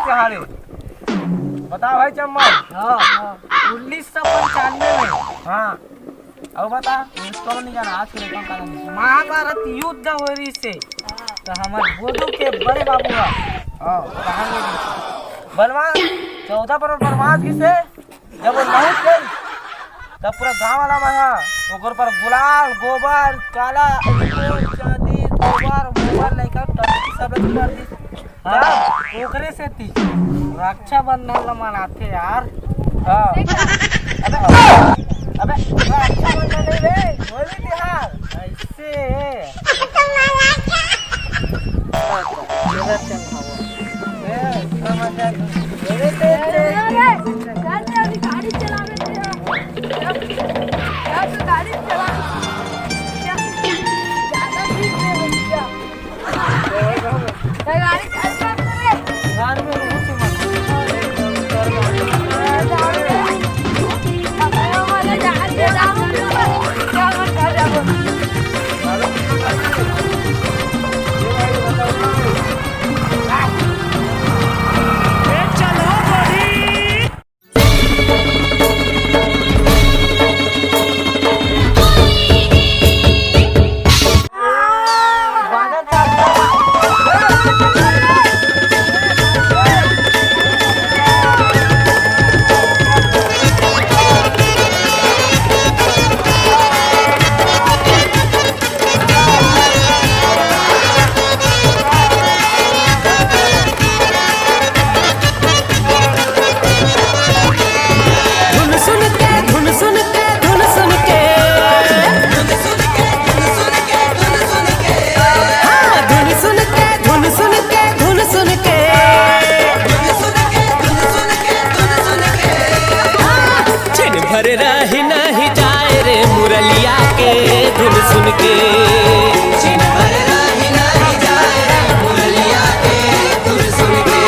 कहाँ रे? बता भाई चम्मच। हाँ 1995 में। हाँ अब बता इसको नहीं जाना आज के लेकर का नहीं। महाभारत युद्ध हो रही से तो हमारे बोधू के बड़े बाबू है। हाँ कहाँ गए? बनवास 14 पर बनवास किसे जब वो नहीं गई तब पूरा गांव वाला महा ओकर पर गुलाल गोबर काला चांदी गोबर मोबाइल लेकर टंकी सब कर दी। हाँ ओकरे से थी रक्षाबंधन ला मनाते यार। हाँ अबे रक्षाबंधन नहीं रे होली त्योहार ऐसे गाड़ी चला रही नहीं जाए रे मुरलिया के धुन सुन के। रही नहीं जाए रे मुरलिया के धुन सुन के।